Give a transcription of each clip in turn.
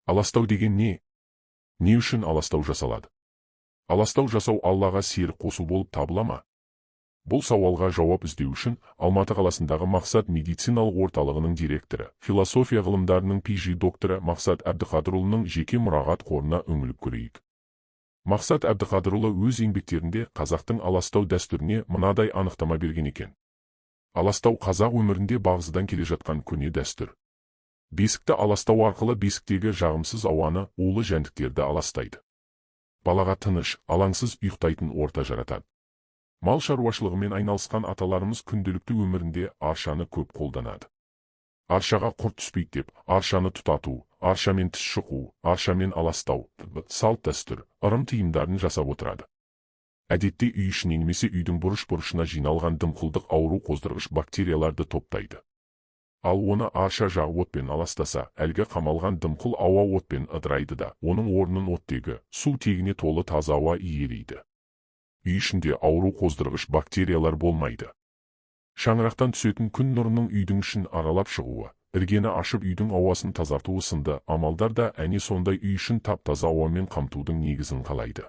Аластау деген не? Не үшін аластау жасалады? Аластау жасау Аллаға серік қосу болып табыла ма? Бұл сауалға жауап іздеу үшін Алматы қаласындағы Мақсат медициналық орталығының директоры, философия ғылымдарының PG докторы Мақсат Әбдіқадырұлының жеке мұрағат қорына үңіліп көрейік. Мақсат Әбдіқадырұлы өз еңбектерінде қазақтың аластау дәстүріне мынадай анықтама берген екен. Аластау қазақ өмірінде бағзыдан келе жатқан көне дәстүр. Бесікті аластау арқылы бесіктегі жағымсыз ауаны, улы жәндіктерді аластайды. Балаға тыныш, алаңсыз ұйықтайтын орта жаратады. Мал шаруашылығымен айналысқан аталарымыз күнделікті өмірінде аршаны көп қолданады. Аршаға құрт түспейді деп, аршаны тұтату, аршамен тіс шұқу, аршамен аластау, салт дәстүр, ырым-тыйымдарын жасап отырады. Әдетте үй ішіне немесе үйдің бұрыш-бұрышына жиналған дымқылдық ауру қоздырғыш бактерияларды топтайды. Ал оны арша жағып отпен аластаса, әлгі қамалған дымқыл ауа отпен ыдырайды да, оның орнын оттегі, су тегіне толы таза ауа иелейді. Үй ішінде ауру қоздырғыш бактериялар болмайды. Шаңырақтан түсетін күн нұрының үйдің ішін аралап шығуы, іргені ашып үйдің ауасын тазартуы сынды амалдар да әне сондай үй ішін тап-таза ауамен қамтудың негізін қалайды.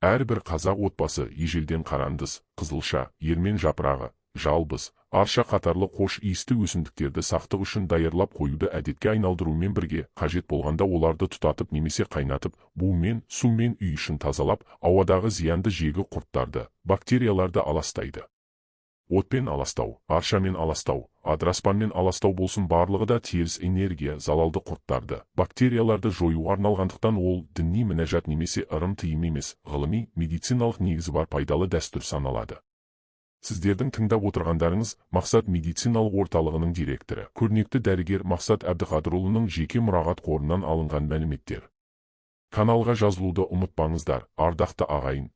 Әрбір қазақ отбасы ежелден қарандыз, қызылша, ермен жапырағы, жалбыз, арша қатарлы қош иісті өсімдіктерді сақтық үшін даярлап қоюды әдетке айналдырумен бірге, қажет болғанда оларды тұтатып немесе қайнатып, бумен, сумен үй ішін тазалап, ауадағы зиянды жегі құрттарды, бактерияларды аластайды. Отпен аластау, аршамен аластау, адыраспанмен аластау болсын барлығы да теріс энергия, залалды құрттарды, бактерияларды жоюға арналғандықтан ол діни мінәжат немесе ырым-тыйым емес, ғылыми, медициналық негізі бар пайдалы дәстүр саналады. Сіздердің тыңдап отырғандарыңыз Мақсат медициналық орталығының директоры, көрнекті дәрігер Мақсат Әбдіқадырұлының жеке мұрағат қорынан алынған мәліметтер. Каналға жазылуды ұмытпаңыздар, ардақты ағайын,